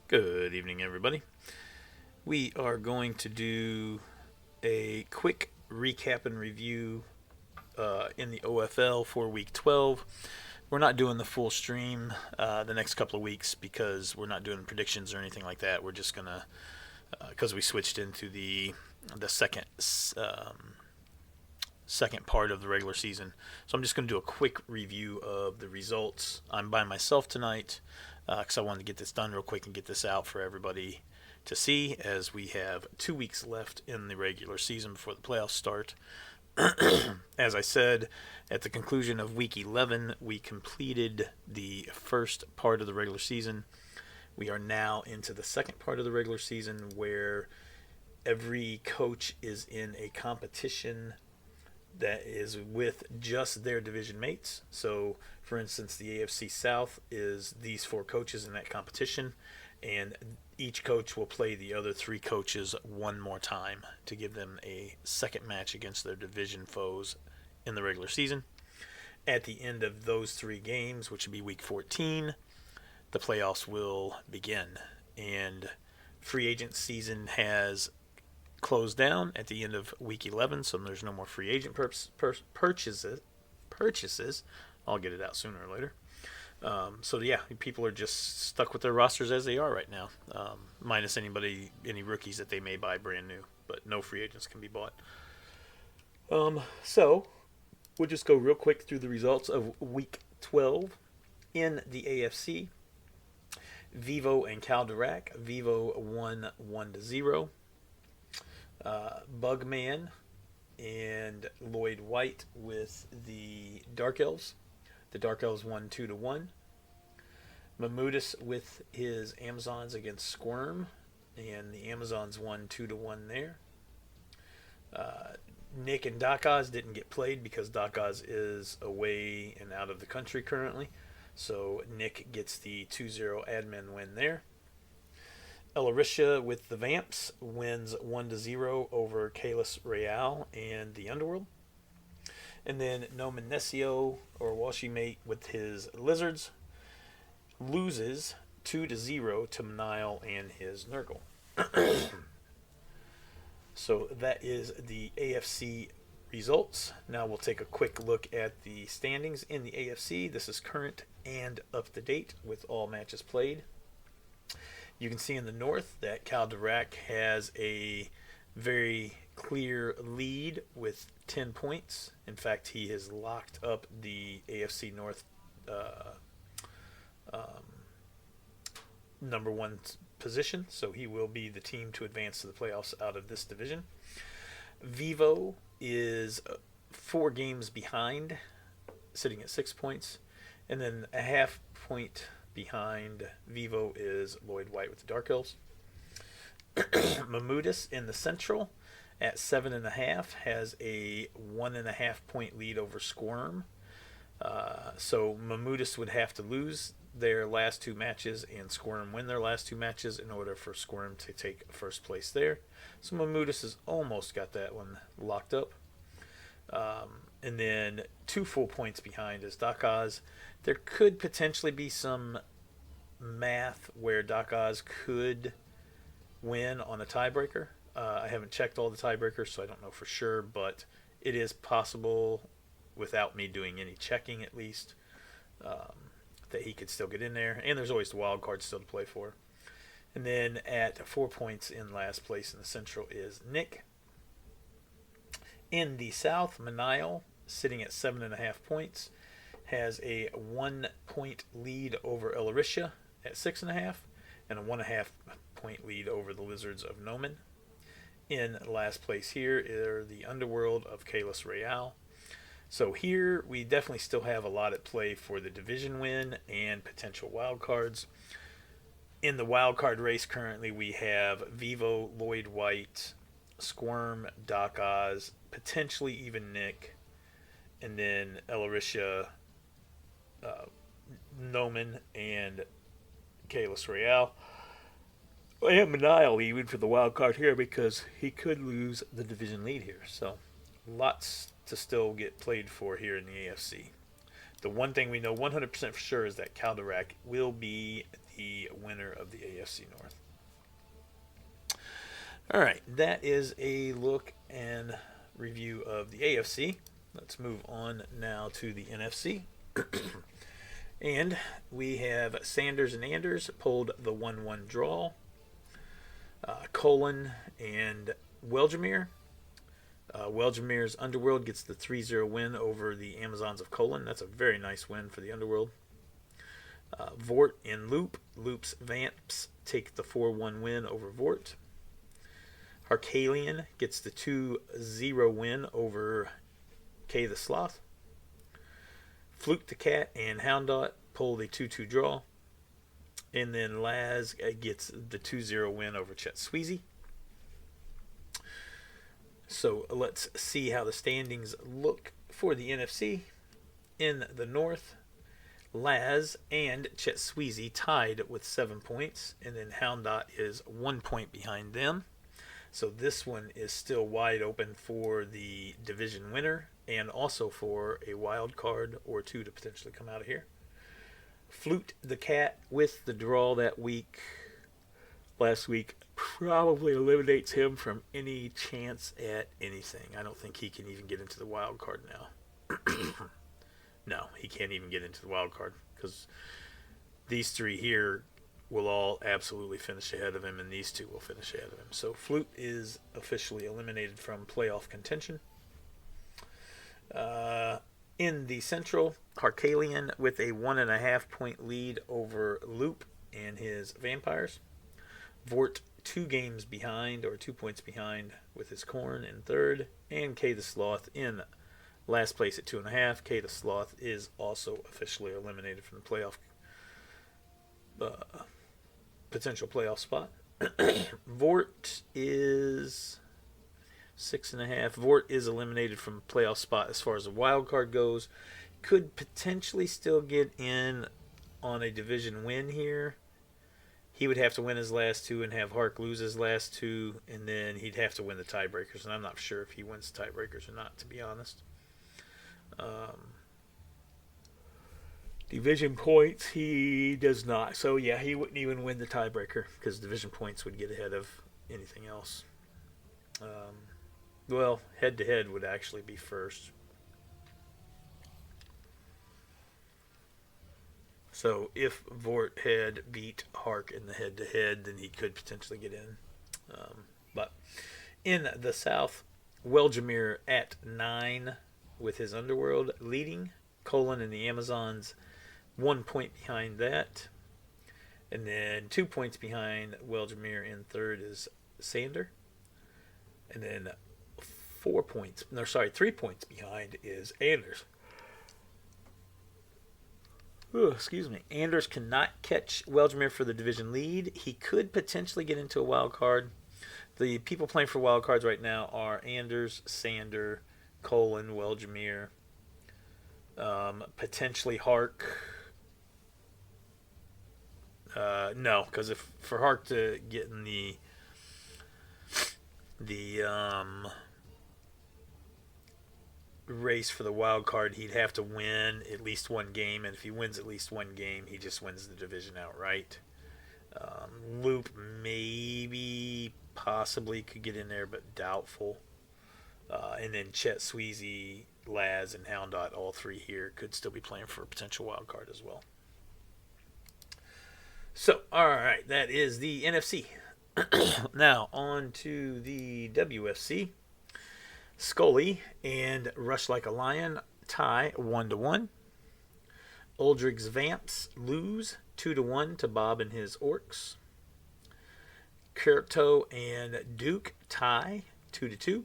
Good evening, everybody. We are going to do a quick recap and review in the OFL for week 12. We're not doing the full stream the next couple of weeks because we're not doing predictions or anything like that. We're just going to, because we switched into the second part of the regular season. So I'm just going to do a quick review of the results. I'm by myself tonight because I wanted to get this done real quick and get this out for everybody to see as we have 2 weeks left in the regular season before the playoffs start. As I said, at the conclusion of week 11, we completed the first part of the regular season. We are now into the second part of the regular season where every coach is in a competition that is with just their division mates. So, for instance, the AFC South is these four coaches in that competition, and each coach will play the other three coaches one more time to give them a second match against their division foes in the regular season. At the end of those three games, which would be week 14, the playoffs will begin. And free agent season has closed down at the end of week 11, so there's no more free agent purchases. I'll get it out sooner or later. So yeah, people are just stuck with their rosters as they are right now, minus any rookies that they may buy brand new, but no free agents can be bought. So we'll just go real quick through the results of week 12 in the AFC. Vivo and Calderac. Vivo won 1-0. Bugman and Lloyd White with the Dark Elves. The Dark Elves won 2-1. Mamudis with his Amazons against Squirm, and the Amazons won 2-1 there. Nick and Doc Oz didn't get played because Doc Oz is away and out of the country currently. So Nick gets the 2-0 admin win there. Elarisha with the Vamps wins 1-0 over Kalis Real and the Underworld. And then Nomenesio, or Walshy Mate, with his Lizards, loses 2-0 to Manile and his Nurgle. So that is the AFC results. Now we'll take a quick look at the standings in the AFC. This is current and up to date with all matches played. You can see in the north that Calderac has a very clear lead with 10 points. In fact, he has locked up the AFC North number one position, so he will be the team to advance to the playoffs out of this division. Vivo is 4 games behind, sitting at 6 points, and then a half point behind Vivo is Lloyd White with the Dark Elves. Mamudis in the Central at 7.5 has a 1.5 point lead over Squirm. So Mamudis would have to lose their last 2 matches and Squirm win their last 2 matches in order for Squirm to take first place there. So Mamudis has almost got that one locked up. And then 2 full points behind is Doc Oz. There could potentially be some math where Doc Oz could win on a tiebreaker. I haven't checked all the tiebreakers, so I don't know for sure, but it is possible, without me doing any checking at least, that he could still get in there. And there's always the wild card still to play for. And then at 4 points in last place in the Central is Nick. In the South, Manile, sitting at 7.5 points, has a 1 point lead over Elarisha at 6.5, and a 1.5 point lead over the Lizards of Nomen. In last place here are the Underworld of Kalis Real. So here we definitely still have a lot at play for the division win and potential wild cards. In the wild card race currently we have Vivo, Lloyd White, Squirm, Doc Oz, potentially even Nick, and then Elarisha, Nomen, and Kalis Real. I have Manile even for the wild card here because he could lose the division lead here. So lots to still get played for here in the AFC. The one thing we know 100% for sure is that Calderac will be the winner of the AFC North. All right, that is a look and review of the AFC. Let's move on now to the NFC. And we have Sanders and Anders pulled the 1-1 draw. Colin and Welgemere. Welgemere's Underworld gets the 3-0 win over the Amazons of Colin. That's a very nice win for the Underworld. Vort and Loop. Loop's Vamps take the 4-1 win over Vort. Harkalian gets the 2-0 win over Kay the Sloth. Fluke the Cat and Houndot pull the 2-2 draw. And then Laz gets the 2-0 win over Chet Sweezy. So let's see how the standings look for the NFC. In the North, Laz and Chet Sweezy tied with 7 points. And then Houndot is 1 point behind them. So this one is still wide open for the division winner and also for a wild card or two to potentially come out of here. Flute the Cat with the draw that week, last week, probably eliminates him from any chance at anything. I don't think he can even get into the wild card now. No, he can't even get into the wild card because these three here will all absolutely finish ahead of him, and these two will finish ahead of him. So Flute is officially eliminated from playoff contention. In the Central, Harkalian with a 1.5 point lead over Loop and his Vampires. Vort 2 games behind, or 2 points behind, with his Corn in third, and Kay the Sloth in last place at 2.5. Kay the Sloth is also officially eliminated from the playoff potential playoff spot. Vort is 6.5. Vort is eliminated from playoff spot as far as the wild card goes. Could potentially still get in on a division win here. He would have to win his last two and have Hark lose his last two, and then he'd have to win the tiebreakers. And I'm not sure if he wins the tiebreakers or not, to be honest. Division points, he does not. So, yeah, he wouldn't even win the tiebreaker because division points would get ahead of anything else. Well, head-to-head would actually be first. So, if Vort had beat Hark in the head-to-head, then he could potentially get in. But in the South, Welgemere at 9 with his Underworld leading. Colin and the Amazons 1 point behind that. And then 2 points behind Welgemere in third is Sander. And then 3 points behind is Anders. Ooh, excuse me. Anders cannot catch Welgemere for the division lead. He could potentially get into a wild card. The people playing for wild cards right now are Anders, Sander, Colin, Welgemere, potentially Hark. No, because if for Hark to get in the race for the wild card, he'd have to win at least one game, and if he wins at least one game, he just wins the division outright. Loop maybe possibly could get in there, but doubtful. And then Chet Sweezy, Laz, and Houndot, all three here, could still be playing for a potential wild card as well. So, all right, that is the NFC. Now, on to the WFC. Scully and Rush Like a Lion tie 1-1. Uldrig's Vamps lose 2-1 to Bob and his Orcs. Kurto and Duke tie 2-2.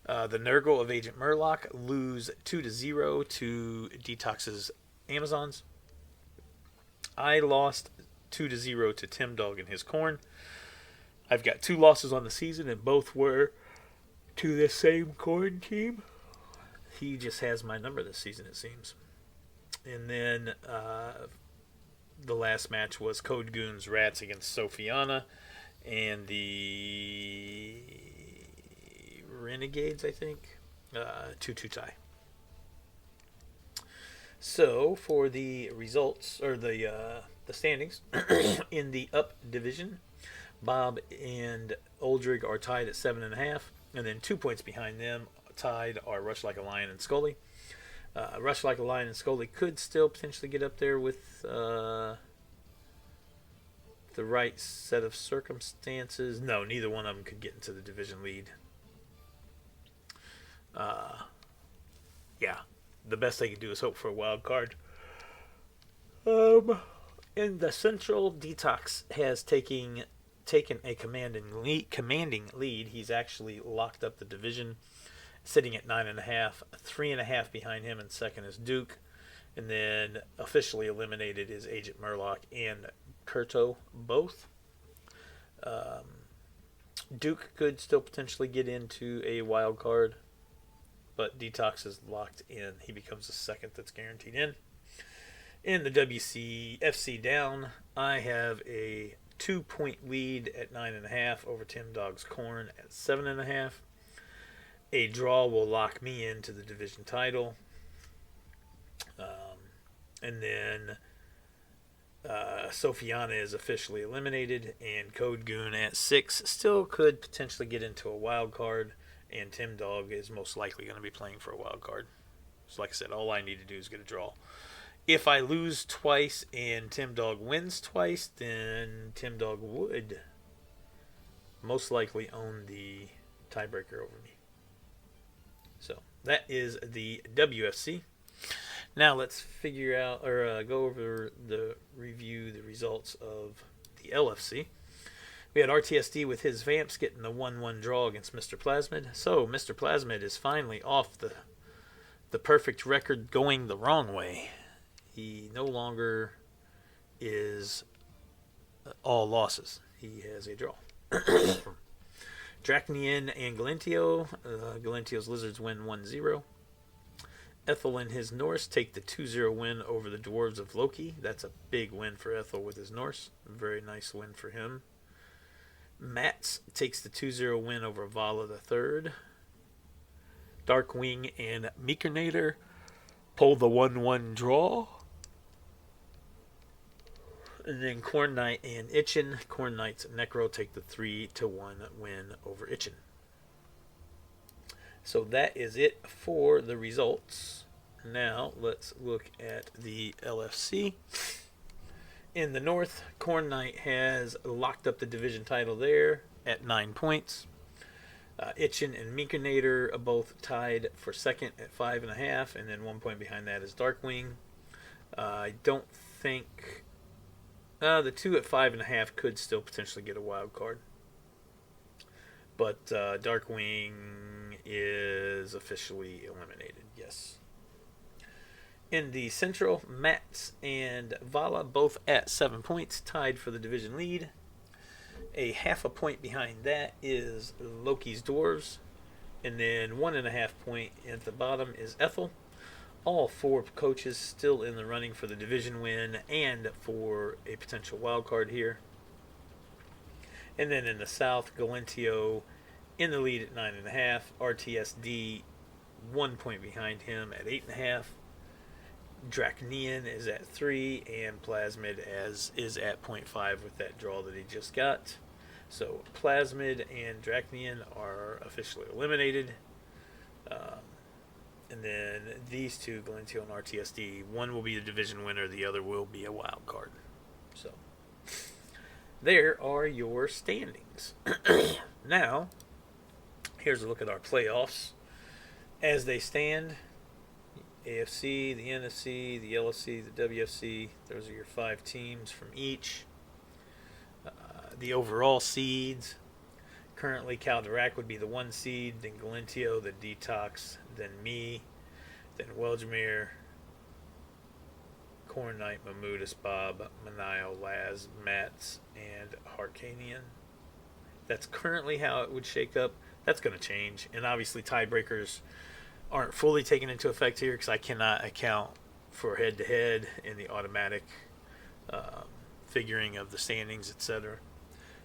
The Nurgle of Agent Murloc lose 2-0 to Detox's Amazons. I lost 2-0 to Tim Dog and his Corn. I've got 2 losses on the season, and both were to the same Corn team. He just has my number this season, it seems. And then the last match was Code Goon's Rats against Sophiana and the Renegades, I think. 2-2 tie. So, for the results, or the the standings in the up division. Bob and Oldrig are tied at 7.5, and then 2 points behind them, tied, are Rush Like a Lion and Scully. Rush Like a Lion and Scully could still potentially get up there with the right set of circumstances. No, neither one of them could get into the division lead. Yeah, the best they could do is hope for a wild card. In the Central, Detox has taken a commanding lead. He's actually locked up the division, sitting at 9.5. 3.5 behind him, and second is Duke. And then officially eliminated is Agent Murloc and Kurto, both. Duke could still potentially get into a wild card, but Detox is locked in. He becomes the second that's guaranteed in. In the WFC down, I have a 2-point lead at 9.5 over Tim Dog's Corn at 7.5. A draw will lock me into the division title. And then Sophiana is officially eliminated, and Code Goon at 6 still could potentially get into a wild card, and Tim Dog is most likely going to be playing for a wild card. So like I said, all I need to do is get a draw. If I lose twice and Tim Dog wins twice, then Tim Dog would most likely own the tiebreaker over me. So that is the WFC. Now let's figure out, or go over the results of the LFC. We had RTSD with his Vamps getting the 1-1 draw against Mr. Plasmid. So Mr. Plasmid is finally off the perfect record going the wrong way. He no longer is all losses. He has a draw. Dracnian and Galentio. Galentio's Lizards win 1-0. Ethel and his Norse take the 2-0 win over the Dwarves of Loki. That's a big win for Ethel with his Norse. Very nice win for him. Mats takes the 2-0 win over Vala III. Darkwing and Meekernator pull the 1-1 draw. And then Khornight and Itchin. Khornight's Necro take the 3-1 win over Itchin. So that is it for the results. Now let's look at the LFC. In the North, Khornight has locked up the division title there at 9 points. Itchin and Meekernator are both tied for second at 5.5, and then 1 point behind that is Darkwing. I don't think the two at 5.5 could still potentially get a wild card, but Darkwing is officially eliminated. Yes. In the Central, Mats and Vala both at 7 points, tied for the division lead. A 0.5 point behind that is Loki's Dwarves. And then 1.5 point at the bottom is Ethel. All 4 coaches still in the running for the division win and for a potential wild card here. And then in the South, Galentio in the lead at 9.5. RTSD 1 point behind him at 8.5. Dracnian is at 3, and Plasmid is at 0.5 with that draw that he just got. So Plasmid and Dracnian are officially eliminated. And then these two, Galentio and RTSD, one will be the division winner, the other will be a wild card. So there are your standings. Now, here's a look at our playoffs as they stand. AFC, the NFC, the LFC, the WFC. Those are your 5 teams from each. The overall seeds. Currently, Calderac would be the 1 seed, then Galentio, then Detox, then me, then Welgemere, Khornight, Mamudis, Bob, Manio, Laz, Mats, and Harkanian. That's currently how it would shake up. That's going to change. And obviously, tiebreakers aren't fully taken into effect here because I cannot account for head-to-head in the automatic figuring of the standings, etc.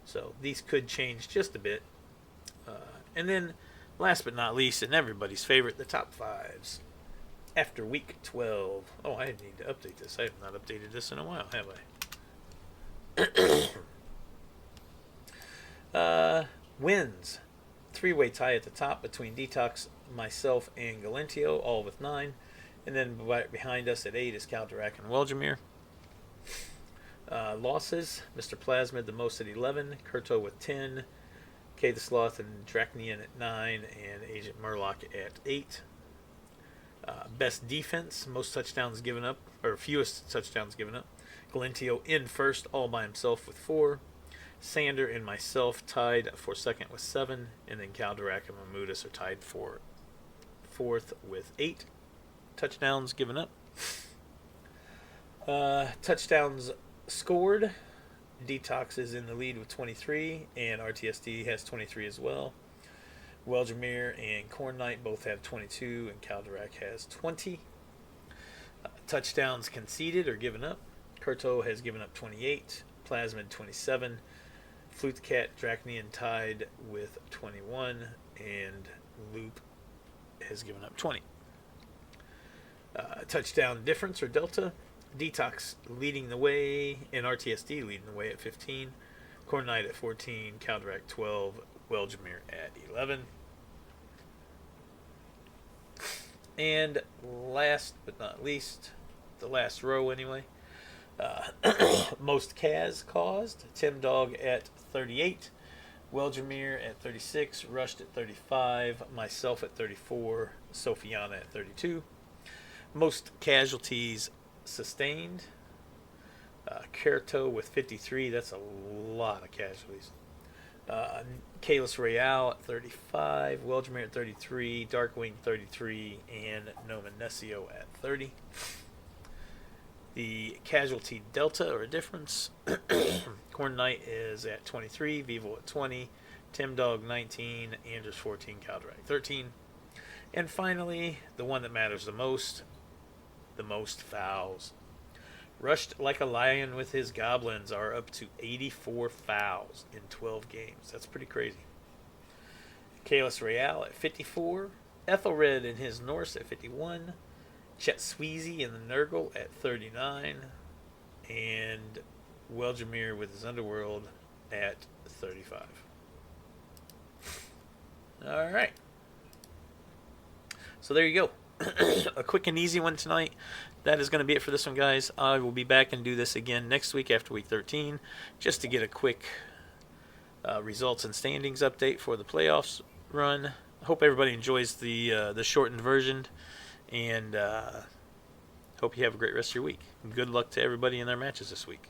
So these could change just a bit. And then, last but not least, and everybody's favorite, the top 5s. After week 12. Oh, I need to update this. I have not updated this in a while, have I? Wins. Three-way tie at the top between Detox, myself, and Galentio, all with 9. And then behind us at 8 is Kaldarak and Weldramere. Losses. Mr. Plasmid the most at 11. Kurto with 10. K the Sloth and Dracnian at 9. And Agent Murloc at 8. Best defense. Most touchdowns given up. Or fewest touchdowns given up. Galentio in first all by himself with 4. Sander and myself tied for second with 7. And then Kaldarak and Mamudis are tied for fourth with 8 touchdowns given up. Touchdowns scored. Detox is in the lead with 23, and RTSD has 23 as well. Weldramere and Khornight both have 22, and Kaldarak has 20. Touchdowns conceded or given up. Kurto has given up 28, Plasmid 27, Flute Cat Dracnian tied with 21, and Loop has given up 20. Touchdown difference or delta. Detox leading the way, and RTSD leading the way at 15. Khornight at 14, Kaldarak 12, Weldramere at 11. And last but not least, the last row anyway, most Kaz caused. Tim Dog at 38, Weldramere at 36, Rushed at 35, myself at 34, Sophiana at 32. Most casualties sustained. Kerto with 53. That's a lot of casualties. Kalis Royale at 35. Weldramere at 33. Darkwing 33. And Noman Nesio at 30. The casualty delta or difference. Corn Knight is at 23. Vivo at 20. Tim Dog 19. Anders 14. Kaldarak 13. And finally, the one that matters the most fouls. Rushed Like a Lion with his goblins are up to 84 fouls in 12 games. That's pretty crazy. Kalis Royale at 54. Ethelred and his Norse at 51. Chet Sweezy and the Nurgle at 39. And Weldramere with his Underworld at 35. All right. So there you go. A quick and easy one tonight. That is going to be it for this one, guys. I will be back and do this again next week after week 13, just to get a quick results and standings update for the playoffs run. I hope everybody enjoys the shortened version, and hope you have a great rest of your week. Good luck to everybody in their matches this week.